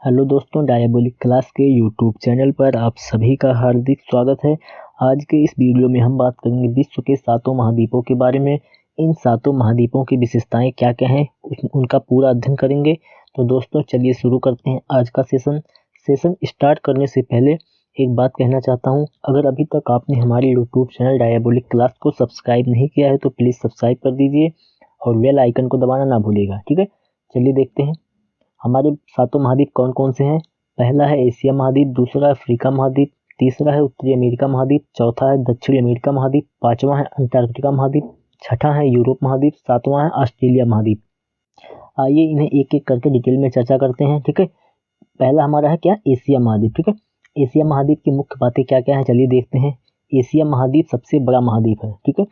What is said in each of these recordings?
Hello दोस्तों, diabolic class के YouTube channel पर आप सभी का हार्दिक स्वागत है। आज के इस वीडियो में हम बात करेंगे विश्व के 7 महाद्वीपों के बारे में। इन 7 महाद्वीपों की विशेषताएं क्या क्या हैं उनका पूरा अध्ययन करेंगे। तो दोस्तों चलिए शुरू करते हैं आज का सेशन स्टार्ट करने से पहले एक बात कहना चाहता हूँ, अगर अभी तक आपने हमारे यूट्यूब चैनल डायबोलिक क्लास को सब्सक्राइब नहीं किया है तो प्लीज़ सब्सक्राइब कर दीजिए और बेल आइकन को दबाना ना भूलिएगा। ठीक है, चलिए देखते हैं हमारे 7 महाद्वीप कौन कौन से हैं। पहला है एशिया महाद्वीप, दूसरा है अफ्रीका महाद्वीप, तीसरा है उत्तरी अमेरिका महाद्वीप, चौथा है दक्षिणी अमेरिका महाद्वीप, पांचवा है अंटार्कटिका महाद्वीप, छठा है यूरोप महाद्वीप, सातवां है ऑस्ट्रेलिया महाद्वीप। आइए इन्हें एक एक करके डिटेल में चर्चा करते हैं। ठीक है, पहला हमारा है क्या, एशिया महाद्वीप। ठीक है, एशिया महाद्वीप की मुख्य बातें क्या क्या है चलिए देखते हैं। एशिया महाद्वीप सबसे बड़ा महाद्वीप है। ठीक है,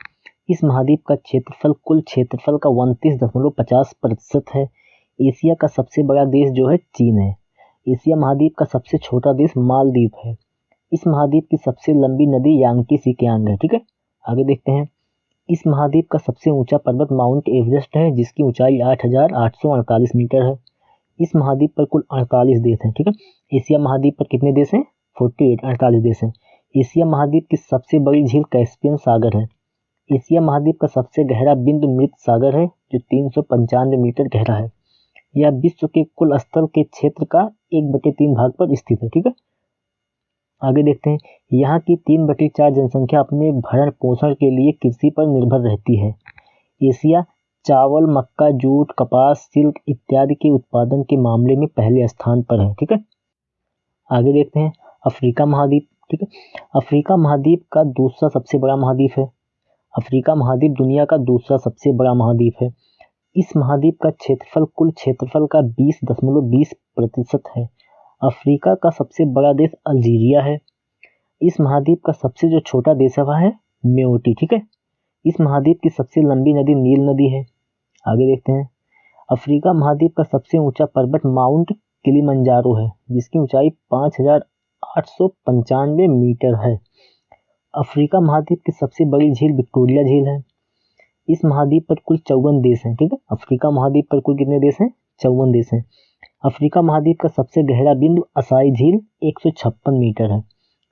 इस महाद्वीप का क्षेत्रफल कुल क्षेत्रफल का 29.50% है। एशिया का सबसे बड़ा देश जो है चीन है। एशिया महाद्वीप का सबसे छोटा देश मालदीव है। इस महाद्वीप की सबसे लंबी नदी यांगकी सिकियांग है। ठीक है, आगे देखते हैं। इस महाद्वीप का सबसे ऊंचा पर्वत माउंट एवरेस्ट है, जिसकी ऊंचाई 8,848 मीटर है। इस महाद्वीप पर कुल 48 देश हैं। ठीक है, एशिया महाद्वीप पर कितने देश हैं? 48 देश हैं। एशिया महाद्वीप की सबसे बड़ी झील कैस्पियन सागर है। एशिया महाद्वीप का सबसे गहरा बिंदु मृत सागर है, जो 395 मीटर गहरा है। यह विश्व के कुल स्थल के क्षेत्र का 1/3 भाग पर स्थित है। ठीक है, आगे देखते हैं। यहाँ की 3/4 जनसंख्या अपने भरण पोषण के लिए कृषि पर निर्भर रहती है। एशिया चावल, मक्का, जूट, कपास, सिल्क इत्यादि के उत्पादन के मामले में पहले स्थान पर है। ठीक है, आगे देखते हैं। अफ्रीका महाद्वीप। ठीक है, अफ्रीका महाद्वीप का दूसरा सबसे बड़ा महाद्वीप है। अफ्रीका महाद्वीप दुनिया का दूसरा सबसे बड़ा महाद्वीप है। इस महाद्वीप का क्षेत्रफल कुल क्षेत्रफल का 20.20% है। अफ्रीका का सबसे बड़ा देश अल्जीरिया है। इस महाद्वीप का सबसे जो छोटा देश है वह है मेओटी। ठीक है, इस महाद्वीप की सबसे लंबी नदी नील नदी है। आगे देखते हैं। अफ्रीका महाद्वीप का सबसे ऊंचा पर्वत माउंट किलिमंजारो है, जिसकी ऊंचाई 5,895 मीटर है। अफ्रीका महाद्वीप की सबसे बड़ी झील विक्टोरिया झील है। इस महाद्वीप पर कुल 54 देश हैं। ठीक है, अफ्रीका महाद्वीप पर कुल कितने देश हैं? 54 देश हैं। अफ्रीका महाद्वीप का सबसे गहरा बिंदु असाई झील 156 मीटर है।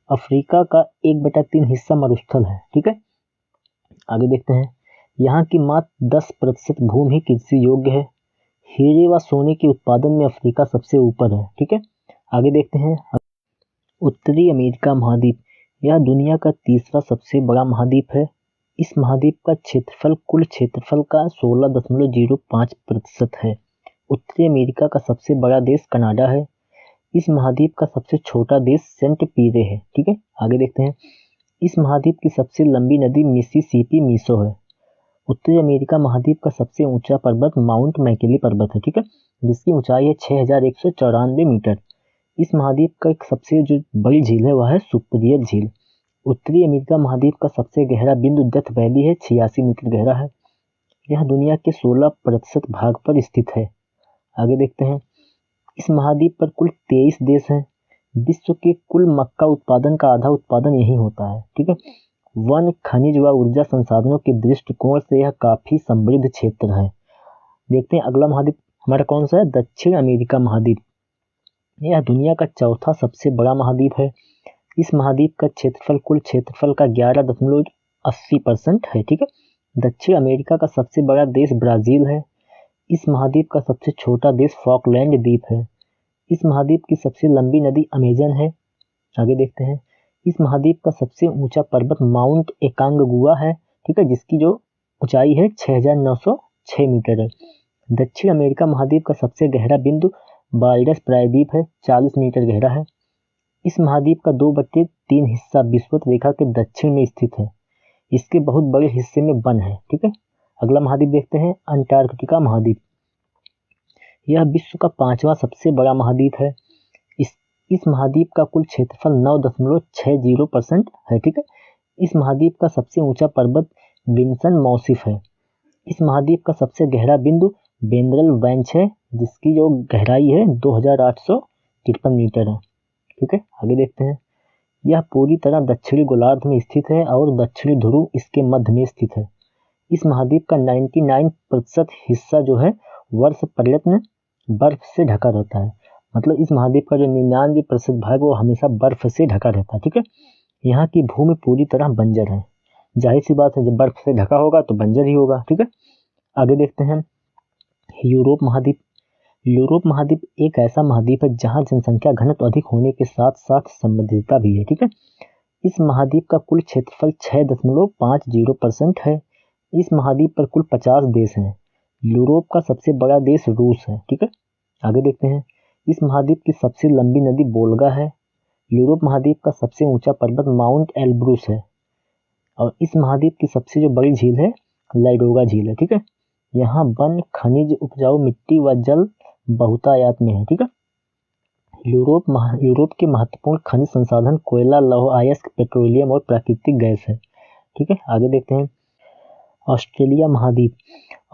अफ्रीका का 1/3 हिस्सा मरुस्थल है। ठीक है, आगे देखते हैं। यहाँ की मात्र 10% भूमि ही कृषि योग्य है। हीरे व सोने के उत्पादन में अफ्रीका सबसे ऊपर है। ठीक है, आगे देखते हैं। उत्तरी अमेरिका महाद्वीप, यह दुनिया का तीसरा सबसे बड़ा महाद्वीप है। इस महाद्वीप का क्षेत्रफल कुल क्षेत्रफल का 16.05% है। उत्तरी अमेरिका का सबसे बड़ा देश कनाडा है। इस महाद्वीप का सबसे छोटा देश सेंट पीरे है। ठीक है, आगे देखते हैं। इस महाद्वीप की सबसे लंबी नदी मिसिसिपी मीसो है। उत्तरी अमेरिका महाद्वीप का सबसे ऊंचा पर्वत माउंट मैकिली पर्वत है। ठीक है, जिसकी ऊंचाई है 6,194 मीटर। इस महाद्वीप का एक सबसे जो बड़ी झील है वह है सुपीरियर झील। उत्तरी अमेरिका महाद्वीप का सबसे गहरा बिंदु डेथ वैली है, 86 मीटर गहरा है। यह दुनिया के 16% भाग पर स्थित है। आगे देखते हैं। इस महाद्वीप पर कुल 23 देश हैं। विश्व के कुल मक्का उत्पादन का आधा उत्पादन यही होता है। ठीक है, वन, खनिज व ऊर्जा संसाधनों के दृष्टिकोण से यह काफी समृद्ध क्षेत्र है। देखते हैं अगला महाद्वीप हमारा कौन सा है? दक्षिण अमेरिका महाद्वीप। यह दुनिया का चौथा सबसे बड़ा महाद्वीप है। इस महाद्वीप का क्षेत्रफल कुल क्षेत्रफल का 11.80% है। ठीक है, दक्षिण अमेरिका का सबसे बड़ा देश ब्राजील है। इस महाद्वीप का सबसे छोटा देश फॉकलैंड द्वीप है। इस महाद्वीप की सबसे लंबी नदी अमेजन है। आगे देखते हैं। इस महाद्वीप का सबसे ऊंचा पर्वत माउंट एकांगगुआ है। ठीक है, जिसकी जो ऊंचाई है 6,906 मीटर है। दक्षिण अमेरिका महाद्वीप का सबसे गहरा बिंदु बाल्डस प्रायद्वीप है, 40 मीटर गहरा है। इस महाद्वीप का 2/3 हिस्सा विषुवत रेखा के दक्षिण में स्थित है। इसके बहुत बड़े हिस्से में वन है। ठीक है, अगला महाद्वीप देखते हैं अंटार्कटिका महाद्वीप। यह विश्व का 5वां सबसे बड़ा महाद्वीप है। इस महाद्वीप का कुल क्षेत्रफल 9.60% है। ठीक है, इस महाद्वीप का सबसे ऊंचा पर्वत विंसन मौसिफ है। इस महाद्वीप का सबसे गहरा बिंदु बेंद्रल बेंच है, जिसकी जो गहराई है 2,853 मीटर है। ठीक है, आगे देखते हैं। यह पूरी तरह दक्षिणी गोलार्ध में स्थित है और दक्षिणी ध्रुव इसके मध्य में स्थित है। इस महाद्वीप का 99% हिस्सा जो है वर्ष पर्यटन बर्फ से ढका रहता है। मतलब इस महाद्वीप का जो 99% भाग वो हमेशा बर्फ से ढका रहता है। ठीक है, यहाँ की भूमि पूरी तरह बंजर है। जाहिर सी बात है, जब बर्फ से ढका होगा तो बंजर ही होगा। ठीक है, आगे देखते हैं यूरोप महाद्वीप। यूरोप महाद्वीप एक ऐसा महाद्वीप है जहाँ जनसंख्या घनत्व अधिक होने के साथ साथ समृद्धता भी है। ठीक है, इस महाद्वीप का कुल क्षेत्रफल 6.50% है। इस महाद्वीप पर कुल 50 देश हैं। यूरोप का सबसे बड़ा देश रूस है। ठीक है, आगे देखते हैं इस महाद्वीप की सबसे लंबी नदी वोल्गा है। यूरोप महाद्वीप का सबसे ऊंचा पर्वत माउंट एल्ब्रूस है। और इस महाद्वीप की सबसे जो बड़ी झील है लाडोगा झील है। ठीक है, यहाँ वन, खनिज, उपजाऊ मिट्टी व जल बहुतायत में है। ठीक है, यूरोप के महत्वपूर्ण खनिज संसाधन कोयला, लौह अयस्क, पेट्रोलियम और प्राकृतिक गैस है। ठीक है, आगे देखते हैं ऑस्ट्रेलिया महाद्वीप।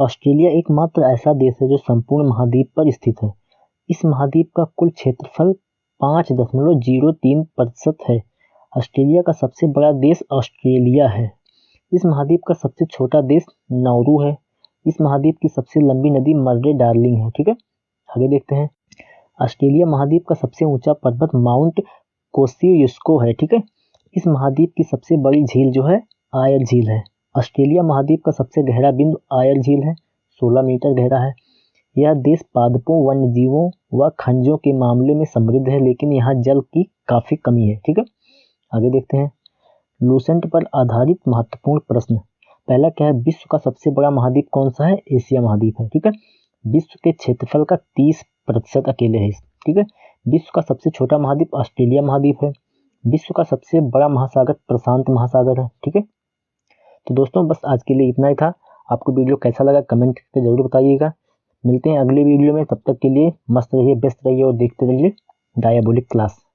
ऑस्ट्रेलिया एकमात्र ऐसा देश है जो संपूर्ण महाद्वीप पर स्थित है। इस महाद्वीप का कुल क्षेत्रफल 5.03% है। ऑस्ट्रेलिया का सबसे बड़ा देश ऑस्ट्रेलिया है। इस महाद्वीप का सबसे छोटा देश नाउरू है। इस महाद्वीप की सबसे लंबी नदी मर्रे डार्लिंग है। ठीक है, आगे देखते हैं ऑस्ट्रेलिया महाद्वीप का सबसे ऊंचा पर्वत माउंट कोसियुस्को है। ठीक है, इस महाद्वीप की सबसे बड़ी झील जो है आयर झील है। ऑस्ट्रेलिया महाद्वीप का सबसे गहरा बिंदु आयर झील है, 16 मीटर गहरा है। यह देश पादपों, वन्यजीवों व खनिजों के मामले में समृद्ध है, लेकिन यहाँ जल की काफी कमी है। ठीक है, आगे देखते हैं लूसेंट पर आधारित महत्वपूर्ण प्रश्न। पहला क्या है, विश्व का सबसे बड़ा महाद्वीप कौन सा है? एशिया महाद्वीप है। ठीक है, विश्व के क्षेत्रफल का 30% अकेले है। ठीक है, विश्व का सबसे छोटा महाद्वीप ऑस्ट्रेलिया महाद्वीप है। विश्व का सबसे बड़ा महासागर प्रशांत महासागर है। ठीक है, तो दोस्तों बस आज के लिए इतना ही था। आपको वीडियो कैसा लगा कमेंट करके जरूर बताइएगा। मिलते हैं अगले वीडियो में, तब तक के लिए मस्त रहिए, व्यस्त रहिए और देखते रहिए डायबोलिक क्लास।